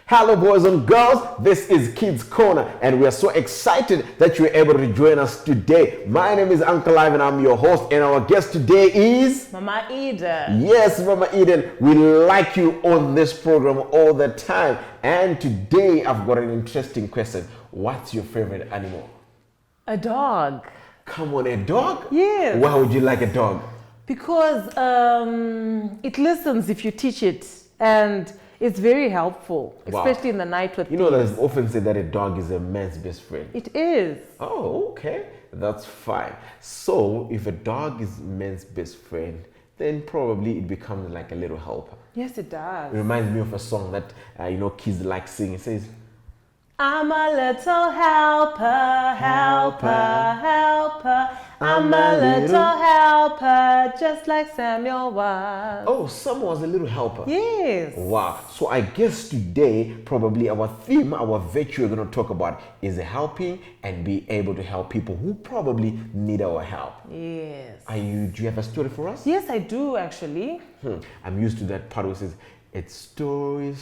Hello boys and girls, this is Kids Corner and we are so excited that you're able to join us today. My name is Uncle Ivan, I'm your host, and our guest today is Mama Aiden. Yes, Mama Aiden, we like you on this program all the time. And today I've got an interesting question. What's your favorite animal? A dog. Come on, a dog? Yes. Why would you like a dog? Because it listens if you teach it, and it's very helpful, especially in the night with You know, there's often said that a dog is a man's best friend. It is. Oh, okay. That's fine. So, if a dog is man's best friend, then probably it becomes like a little helper. Yes, it does. It reminds me of a song that, kids like singing. It says, I'm a little helper, helper, helper. I'm a little helper, just like Samuel was. oh, someone was a little helper. Yes. Wow. So I guess today, probably our theme, our virtue we're going to talk about is helping and be able to help people who probably need our help. Yes. Do you have a story for us? Yes, I do actually. I'm used to that part where it says, it's story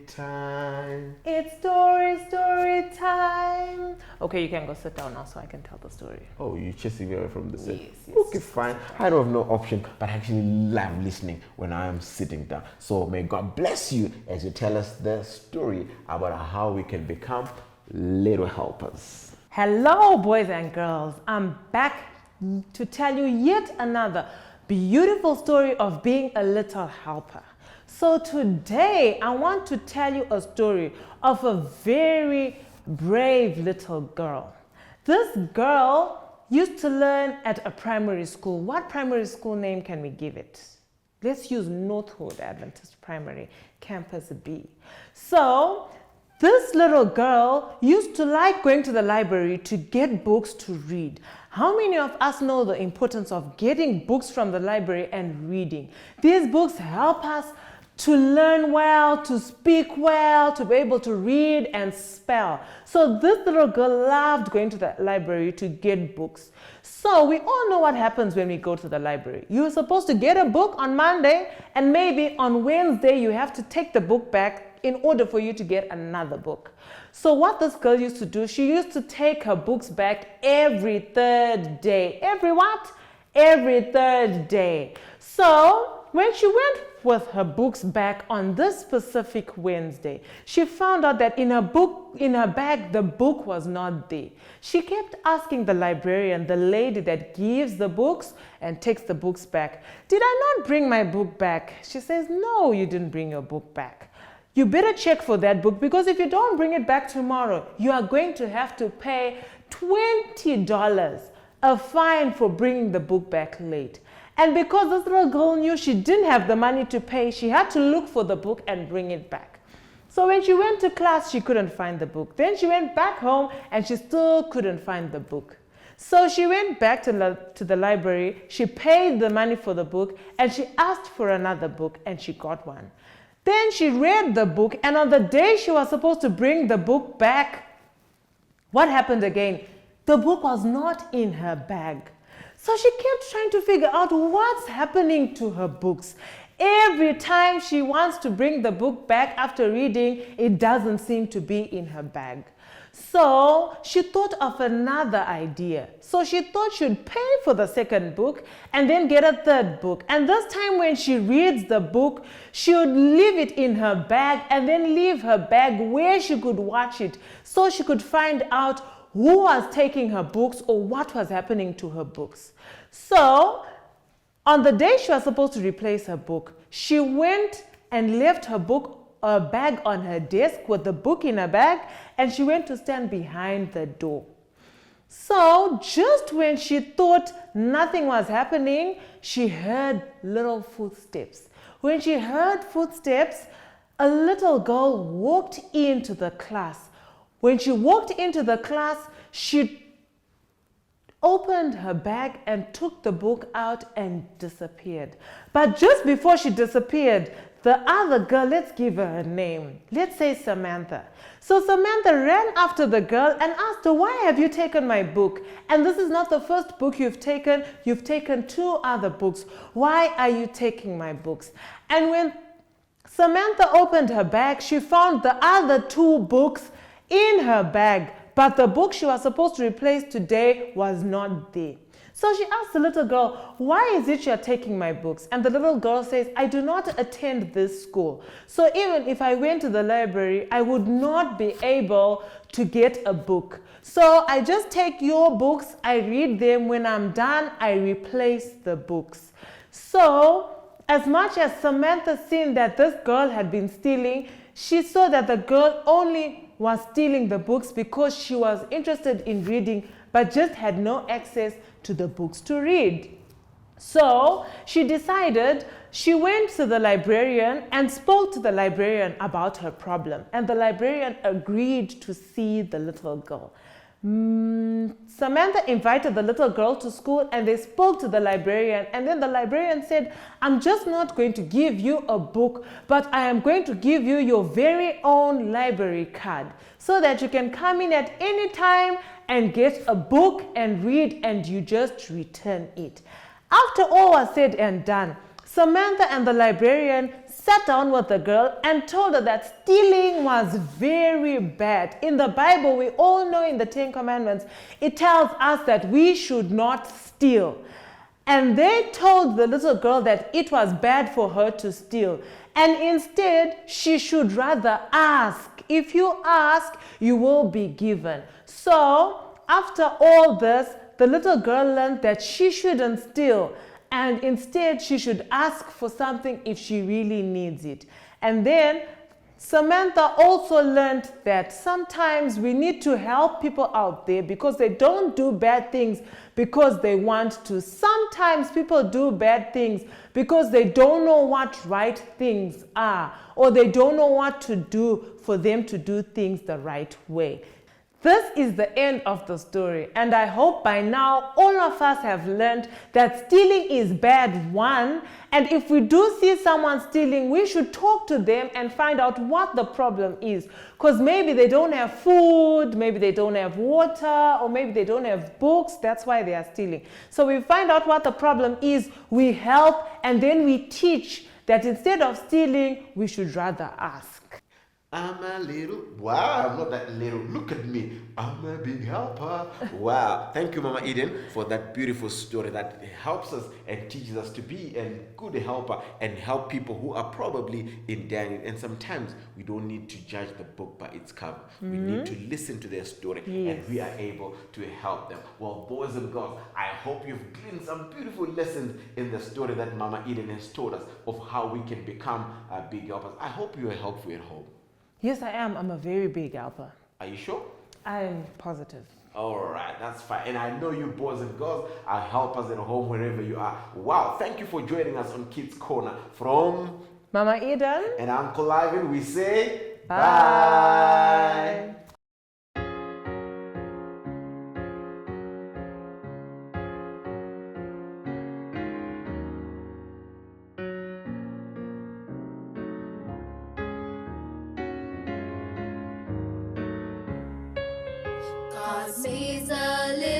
time. It's story time. Okay, you can go sit down now so I can tell the story. Oh, you're chasing me away from the set? Yes. Okay, fine. I don't have no option, but I actually love listening when I am sitting down. So may God bless you as you tell us the story about how we can become little helpers. Hello, boys and girls. I'm back to tell you yet another beautiful story of being a little helper. So today, I want to tell you a story of a very brave little girl. This girl used to learn at a primary school. What primary school name can we give it? Let's use Northwood Adventist Primary, Campus B. So, this little girl used to like going to the library to get books to read. How many of us know the importance of getting books from the library and reading? These books help us to learn well, to speak well, to be able to read and spell. So this little girl loved going to the library to get books. So we all know what happens when we go to the library. You're supposed to get a book on Monday, and maybe on Wednesday you have to take the book back in order for you to get another book. So what this girl used to do, she used to take her books back every third day. Every what? Every third day. So when she went with her books back on this specific Wednesday, she found out that in her bag, the book was not there. She kept asking the librarian, the lady that gives the books and takes the books back, did I not bring my book back? She says, no, you didn't bring your book back. You better check for that book, because if you don't bring it back tomorrow, you are going to have to pay $20, a fine for bringing the book back late. And because this little girl knew she didn't have the money to pay, she had to look for the book and bring it back. So when she went to class, she couldn't find the book. Then she went back home and she still couldn't find the book. So she went back to the library, she paid the money for the book, and she asked for another book, and she got one. Then she read the book, and on the day she was supposed to bring the book back, what happened again? The book was not in her bag. So she kept trying to figure out what's happening to her books. Every time she wants to bring the book back after reading, it doesn't seem to be in her bag. So she thought of another idea. So she thought she'd pay for the second book and then get a third book. And this time when she reads the book, she would leave it in her bag and then leave her bag where she could watch it, so she could find out who was taking her books or what was happening to her books. So on the day she was supposed to replace her book, she went and left her bag on her desk with the book in her bag, and she went to stand behind the door. So just when she thought nothing was happening, she heard little footsteps. When she heard footsteps, a little girl walked into the class. When she walked into the class, she opened her bag and took the book out and disappeared. But just before she disappeared, the other girl, let's give her a name. Let's say Samantha. So Samantha ran after the girl and asked her, why have you taken my book? And this is not the first book you've taken. You've taken 2 other books. Why are you taking my books? And when Samantha opened her bag. She found the other 2 books in her bag, but the book she was supposed to replace today was not there. So she asked the little girl, "Why is it you're taking my books?" And the little girl says, "I do not attend this school. So even if I went to the library, I would not be able to get a book. So I just take your books, I read them. When I'm done, I replace the books." So as much as Samantha seen that this girl had been stealing, she saw that the girl only was stealing the books because she was interested in reading, but just had no access to the books to read. So she decided, she went to the librarian and spoke to the librarian about her problem. And the librarian agreed to see the little girl. Samantha invited the little girl to school and they spoke to the librarian, and then the librarian said, "I'm just not going to give you a book, but I am going to give you your very own library card so that you can come in at any time and get a book and read, and you just return it." After all was said and done, Samantha and the librarian sat down with the girl and told her that stealing was very bad. In the Bible, we all know in the 10 Commandments, it tells us that we should not steal. And they told the little girl that it was bad for her to steal. And instead, she should rather ask. If you ask, you will be given. So, after all this, the little girl learned that she shouldn't steal. And instead, she should ask for something if she really needs it. And then Samantha also learned that sometimes we need to help people out there because they don't do bad things because they want to. Sometimes people do bad things because they don't know what right things are, or they don't know what to do for them to do things the right way. This is the end of the story, and I hope by now all of us have learned that stealing is bad, one, and if we do see someone stealing, we should talk to them and find out what the problem is, because maybe they don't have food, maybe they don't have water, or maybe they don't have books. That's why they are stealing. So we find out what the problem is, we help, and then we teach that instead of stealing, we should rather ask. I'm a little, wow, I'm not that little. Look at me. I'm a big helper. Wow. Thank you, Mama Eden, for that beautiful story that helps us and teaches us to be a good helper and help people who are probably in need. And sometimes we don't need to judge the book by its cover. We need to listen to their story, and we are able to help them. Well, boys and girls, I hope you've gleaned some beautiful lessons in the story that Mama Eden has told us of how we can become big helpers. I hope you are helpful at home. Yes, I am. I'm a very big helper. Are you sure? I'm positive. All right, that's fine. And I know you boys and girls are helpers at home wherever you are. Wow, thank you for joining us on Kids Corner. From Mama Eden and Uncle Ivan, we say bye. Cause me's a little